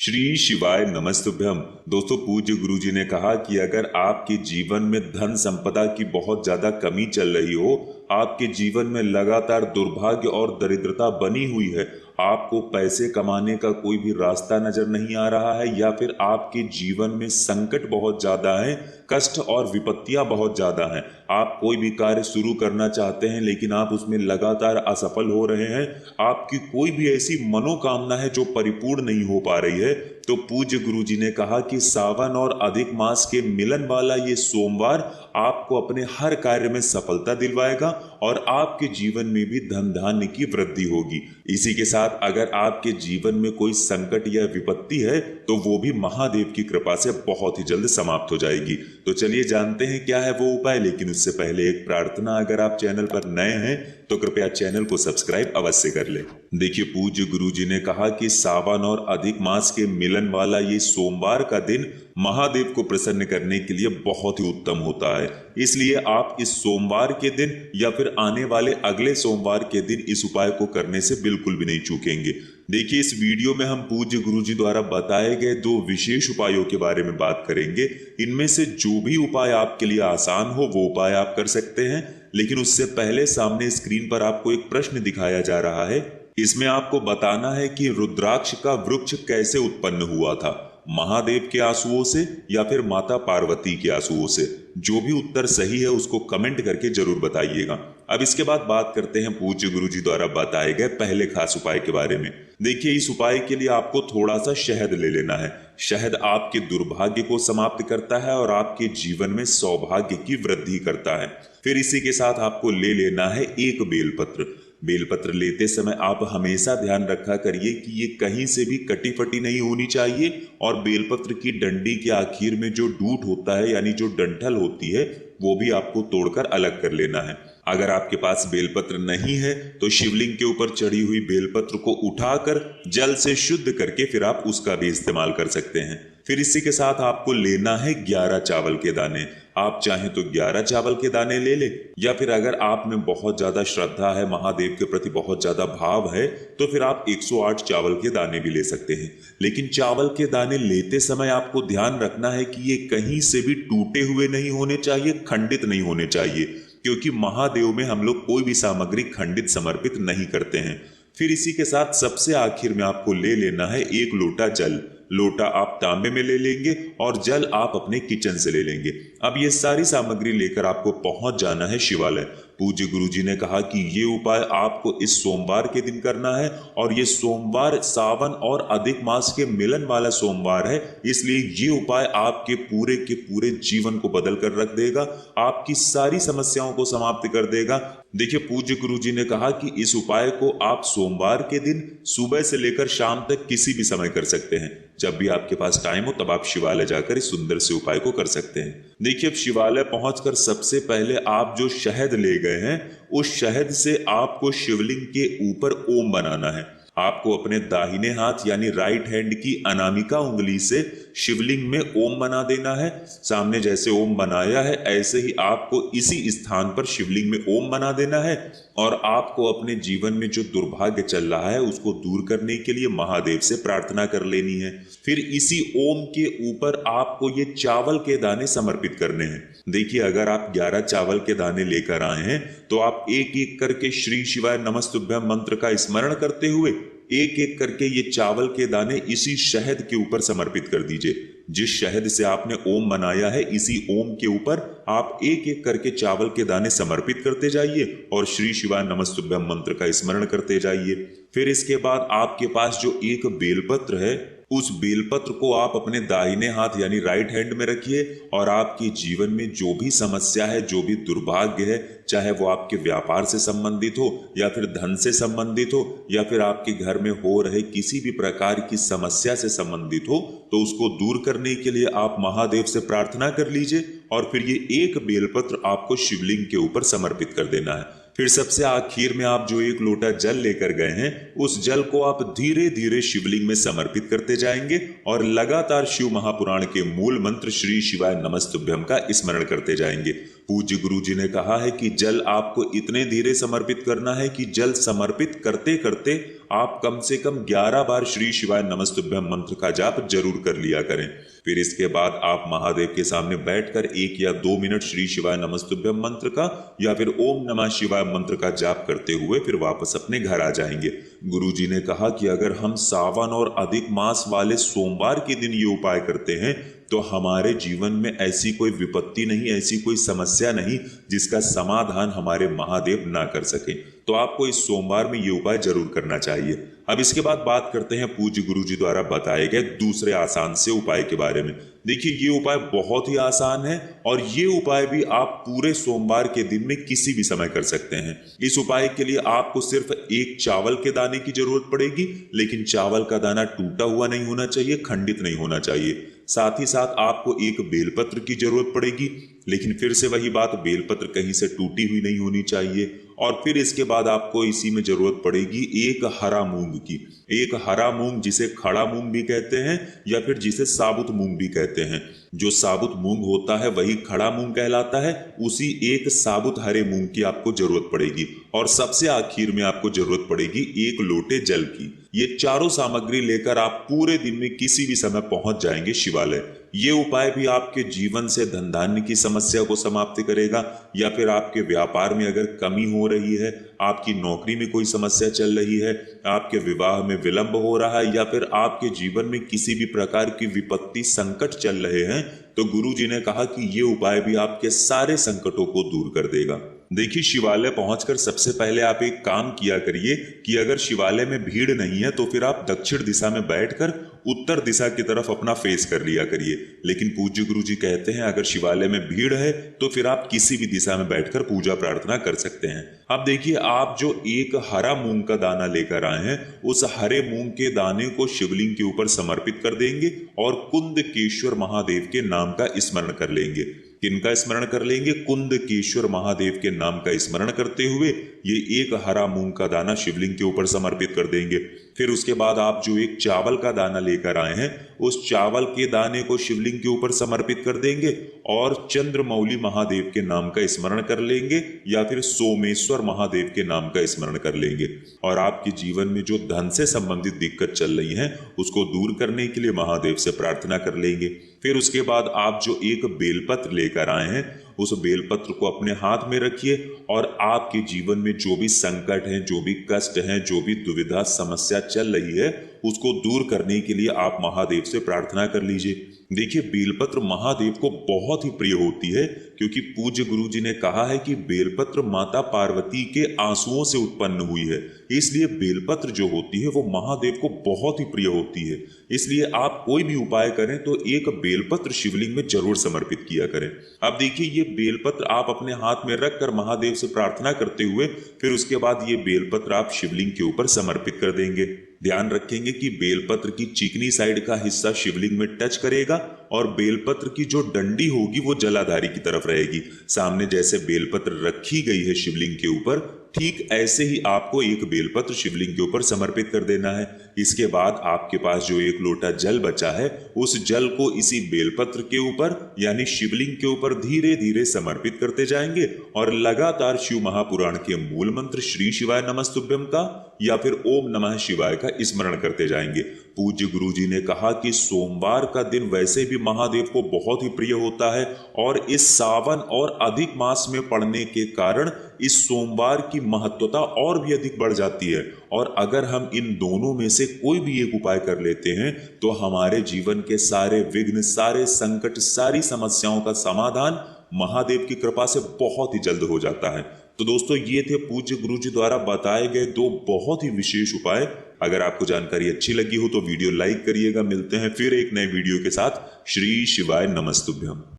श्री शिवाय नमस्तुभ्यम। दोस्तों, पूज्य गुरु जी ने कहा कि अगर आपके जीवन में धन संपदा की बहुत ज्यादा कमी चल रही हो, आपके जीवन में लगातार दुर्भाग्य और दरिद्रता बनी हुई है, आपको पैसे कमाने का कोई भी रास्ता नजर नहीं आ रहा है, या फिर आपके जीवन में संकट बहुत ज्यादा है, कष्ट और विपत्तियां बहुत ज्यादा हैं, आप कोई भी कार्य शुरू करना चाहते हैं लेकिन आप उसमें लगातार असफल हो रहे हैं, आपकी कोई भी ऐसी मनोकामना है जो परिपूर्ण नहीं हो पा रही है, तो पूज्य गुरु जी ने कहा कि सावन और अधिक मास के मिलन वाला ये सोमवार आपको अपने हर कार्य में सफलता दिलवाएगा और आपके जीवन में भी धन धान्य की वृद्धि होगी। इसी के साथ अगर आपके जीवन में कोई संकट या विपत्ति है तो वो भी महादेव की कृपा से बहुत ही जल्द समाप्त हो जाएगी। तो चलिए जानते हैं क्या है वो उपाय, लेकिन उससे पहले एक प्रार्थना, अगर आप चैनल पर नए हैं तो कृपया चैनल को सब्सक्राइब अवश्य कर लें। देखिए, पूज्य गुरु जी ने कहा कि सावन और अधिक मास के मिलन वाला ये सोमवार का दिन महादेव को प्रसन्न करने के लिए बहुत ही उत्तम होता है, इसलिए आप इस सोमवार के दिन या फिर आने वाले अगले सोमवार के दिन इस उपाय को करने से बिल्कुल भी नहीं चूकेंगे। देखिए, इस वीडियो में हम पूज्य गुरु जी द्वारा बताए गए 2 विशेष उपायों के बारे में बात करेंगे। इनमें से जो भी उपाय आपके लिए आसान हो वो उपाय आप कर सकते हैं, लेकिन उससे पहले सामने स्क्रीन पर आपको एक प्रश्न दिखाया जा रहा है। इसमें आपको बताना है कि रुद्राक्ष का वृक्ष कैसे उत्पन्न हुआ था, महादेव के आंसुओं से या फिर माता पार्वती के आंसुओं से। जो भी उत्तर सही है उसको कमेंट करके जरूर बताइएगा। अब इसके बाद बात करते हैं पूज्य गुरु जी द्वारा बताए गए पहले खास उपाय के बारे में। देखिए, इस उपाय के लिए आपको थोड़ा सा शहद ले लेना है। शहद आपके दुर्भाग्य को समाप्त करता है और आपके जीवन में सौभाग्य की वृद्धि करता है। फिर इसी के साथ आपको ले लेना है एक बेलपत्र। बेलपत्र लेते समय आप हमेशा ध्यान रखा करिए कि ये कहीं से भी कटी फटी नहीं होनी चाहिए, और बेलपत्र की डंडी के आखिर में जो डूट होता है यानी जो डंठल होती है वो भी आपको तोड़कर अलग कर लेना है। अगर आपके पास बेलपत्र नहीं है तो शिवलिंग के ऊपर चढ़ी हुई बेलपत्र को उठाकर जल से शुद्ध करके फिर आप उसका भी इस्तेमाल कर सकते हैं। फिर इसी के साथ आपको लेना है 11 चावल के दाने। आप चाहें तो 11 चावल के दाने ले ले, या फिर अगर आप में बहुत ज्यादा श्रद्धा है, महादेव के प्रति बहुत ज्यादा भाव है, तो फिर आप 108 चावल के दाने भी ले सकते हैं। लेकिन चावल के दाने लेते समय आपको ध्यान रखना है कि ये कहीं से भी टूटे हुए नहीं होने चाहिए, खंडित नहीं होने चाहिए, क्योंकि महादेव में हम लोग कोई भी सामग्री खंडित समर्पित नहीं करते हैं। फिर इसी के साथ सबसे आखिर में आपको ले लेना है 1 लोटा जल। लोटा आप तांबे में ले लेंगे और जल आप अपने किचन से ले लेंगे। अब ये सारी सामग्री लेकर आपको पहुंच जाना है शिवालय। पूज्य गुरु जी ने कहा कि ये उपाय आपको इस सोमवार के दिन करना है, और ये सोमवार सावन और अधिक मास के मिलन वाला सोमवार है, इसलिए ये उपाय आपके पूरे के पूरे जीवन को बदल कर रख देगा, आपकी सारी समस्याओं को समाप्त कर देगा। देखिए, पूज्य गुरु जी ने कहा कि इस उपाय को आप सोमवार के दिन सुबह से लेकर शाम तक किसी भी समय कर सकते हैं। जब भी आपके पास टाइम हो तब आप शिवालय जाकर इस सुंदर से उपाय को कर सकते हैं। देखिए, अब शिवालय पहुंचकर सबसे पहले आप जो शहद ले गए हैं उस शहद से आपको शिवलिंग के ऊपर ओम बनाना है। आपको अपने दाहिने हाथ यानी राइट हैंड की अनामिका उंगली से शिवलिंग में ओम बना देना है। सामने जैसे ओम बनाया है ऐसे ही आपको इसी स्थान पर शिवलिंग में ओम बना देना है, और आपको अपने जीवन में जो दुर्भाग्य चल रहा है उसको दूर करने के लिए महादेव से प्रार्थना कर लेनी है। फिर इसी ओम के ऊपर आपको ये चावल के दाने समर्पित करने हैं। देखिए, अगर आप 11 चावल के दाने लेकर आए हैं तो आप एक एक करके श्री शिवाय नमस्तुभ्यम मंत्र का स्मरण करते हुए एक एक करके ये चावल के दाने इसी शहद के ऊपर समर्पित कर दीजिए। जिस शहद से आपने ओम बनाया है इसी ओम के ऊपर आप एक एक करके चावल के दाने समर्पित करते जाइए और श्री शिवाय नमस्तुभ्यम मंत्र का स्मरण करते जाइए। फिर इसके बाद आपके पास जो एक बेलपत्र है उस बेलपत्र को आप अपने दाहिने हाथ यानी राइट हैंड में रखिए, और आपके जीवन में जो भी समस्या है, जो भी दुर्भाग्य है, चाहे वो आपके व्यापार से संबंधित हो या फिर धन से संबंधित हो या फिर आपके घर में हो रहे किसी भी प्रकार की समस्या से संबंधित हो, तो उसको दूर करने के लिए आप महादेव से प्रार्थना कर लीजिए, और फिर ये एक बेलपत्र आपको शिवलिंग के ऊपर समर्पित कर देना है। फिर सबसे आखिर में आप जो 1 लोटा जल लेकर गए हैं उस जल को आप धीरे धीरे शिवलिंग में समर्पित करते जाएंगे और लगातार शिव महापुराण के मूल मंत्र श्री शिवाय नमस्तुभ्यम का स्मरण करते जाएंगे। पूज्य गुरु जी ने कहा है कि जल आपको इतने धीरे समर्पित करना है कि जल समर्पित करते करते आप कम से कम 11 बार श्री शिवाय नमस्तुभ्यम मंत्र का जाप जरूर कर लिया करें। फिर इसके बाद आप महादेव के सामने बैठकर 1 या 2 मिनट श्री शिवाय नमस्तुभ्यम मंत्र का या फिर ओम नमः शिवाय मंत्र का जाप करते हुए फिर वापस अपने घर आ जाएंगे। गुरु जी ने कहा कि अगर हम सावन और अधिक मास वाले सोमवार के दिन ये उपाय करते हैं तो हमारे जीवन में ऐसी कोई विपत्ति नहीं, ऐसी कोई समस्या नहीं जिसका समाधान हमारे महादेव ना कर सके। तो आपको इस सोमवार में ये उपाय जरूर करना चाहिए। अब इसके बाद बात करते हैं पूज्य गुरु जी द्वारा बताए गए दूसरे आसान से उपाय के बारे में। देखिए, ये उपाय बहुत ही आसान है और ये उपाय भी आप पूरे सोमवार के दिन में किसी भी समय कर सकते हैं। इस उपाय के लिए आपको सिर्फ एक चावल के दाने की जरूरत पड़ेगी, लेकिन चावल का दाना टूटा हुआ नहीं होना चाहिए, खंडित नहीं होना चाहिए। साथ ही साथ आपको एक बेलपत्र की जरूरत पड़ेगी, लेकिन फिर से वही बात, बेलपत्र कहीं से टूटी हुई नहीं होनी चाहिए। और फिर इसके बाद आपको इसी में जरूरत पड़ेगी एक हरा मूंग की। एक हरा मूंग जिसे खड़ा मूंग भी कहते हैं या फिर जिसे साबुत मूंग भी कहते हैं। जो साबुत मूंग होता है वही खड़ा मूंग कहलाता है। उसी एक साबुत हरे मूंग की आपको जरूरत पड़ेगी। और सबसे आखिर में आपको जरूरत पड़ेगी 1 लोटे जल की। ये चारों सामग्री लेकर आप पूरे दिन में किसी भी समय पहुंच जाएंगे शिवालय। ये उपाय भी आपके जीवन से धन धान्य की समस्या को समाप्त करेगा, या फिर आपके व्यापार में अगर कमी हो रही है, आपकी नौकरी में कोई समस्या चल रही है, आपके विवाह में विलंब हो रहा है, या फिर आपके जीवन में किसी भी प्रकार की विपत्ति संकट चल रहे हैं, तो गुरु जी ने कहा कि ये उपाय भी आपके सारे संकटों को दूर कर देगा। देखिए, शिवालय पहुंचकर सबसे पहले आप एक काम किया करिए कि अगर शिवालय में भीड़ नहीं है तो फिर आप दक्षिण दिशा में बैठकर उत्तर दिशा की तरफ अपना फेस कर लिया करिए। लेकिन पूज्य गुरु जी कहते हैं अगर शिवालय में भीड़ है तो फिर आप किसी भी दिशा में बैठकर पूजा प्रार्थना कर सकते हैं। अब देखिए, आप जो एक हरा मूंग का दाना लेकर आए हैं, उस हरे मूंग के दाने को शिवलिंग के ऊपर समर्पित कर देंगे और कुंदकेश्वर महादेव के नाम का स्मरण कर लेंगे। किनका स्मरण कर लेंगे? कुंदकेश्वर महादेव के नाम का स्मरण करते हुए ये एक हरा मूंग का दाना शिवलिंग के ऊपर समर्पित कर देंगे। फिर उसके बाद आप जो एक चावल का दाना लेकर आए हैं, उस चावल के दाने को शिवलिंग के ऊपर समर्पित कर देंगे और चंद्रमौली महादेव के नाम का स्मरण कर लेंगे या फिर सोमेश्वर महादेव के नाम का स्मरण कर लेंगे। और आपके जीवन में जो धन से संबंधित दिक्कत चल रही है उसको दूर करने के लिए महादेव से प्रार्थना कर लेंगे। फिर उसके बाद आप जो एक बेलपत्र लेकर आए हैं, उस बेलपत्र को अपने हाथ में रखिए और आपके जीवन में जो भी संकट है, जो भी कष्ट है, जो भी दुविधा समस्या चल रही है, उसको दूर करने के लिए आप महादेव से प्रार्थना कर लीजिए। देखिए, बेलपत्र महादेव को बहुत ही प्रिय होती है, क्योंकि पूज्य गुरु जी ने कहा है कि बेलपत्र माता पार्वती के आंसुओं से उत्पन्न हुई है। इसलिए बेलपत्र जो होती है वो महादेव को बहुत ही प्रिय होती है। इसलिए आप कोई भी उपाय करें तो एक बेलपत्र शिवलिंग में जरूर समर्पित किया करें। अब देखिए, ये बेलपत्र आप अपने हाथ में रखकर महादेव से प्रार्थना करते हुए फिर उसके बाद ये बेलपत्र आप शिवलिंग के ऊपर समर्पित कर देंगे। ध्यान रखेंगे कि बेलपत्र की चिकनी साइड का हिस्सा शिवलिंग में टच करेगा और बेलपत्र की जो डंडी होगी वो जलाधारी की तरफ रहेगी। सामने जैसे बेलपत्र रखी गई है शिवलिंग के ऊपर, ठीक ऐसे ही आपको एक बेलपत्र शिवलिंग के ऊपर समर्पित कर देना है। इसके बाद आपके पास जो 1 लोटा जल बचा है, उस जल को इसी बेलपत्र के ऊपर यानी शिवलिंग के ऊपर धीरे धीरे समर्पित करते जाएंगे और लगातार शिव महापुराण के मूल मंत्र श्री शिवाय नमस्तुभ्यम का या फिर ओम नमः शिवाय का स्मरण करते जाएंगे। पूज्य गुरु जी ने कहा कि सोमवार का दिन वैसे भी महादेव को बहुत ही प्रिय होता है और इस सावन और अधिक मास में पड़ने के कारण इस सोमवार की महत्वता और भी अधिक बढ़ जाती है। और अगर हम इन दोनों में से कोई भी एक उपाय कर लेते हैं तो हमारे जीवन के सारे विघ्न, सारे संकट, सारी समस्याओं का समाधान महादेव की कृपा से बहुत ही जल्द हो जाता है। तो दोस्तों, ये थे पूज्य गुरु जी द्वारा बताए गए 2 बहुत ही विशेष उपाय। अगर आपको जानकारी अच्छी लगी हो तो वीडियो लाइक करिएगा। मिलते हैं फिर एक नए वीडियो के साथ। श्री शिवाय नमस्तुभ्यम।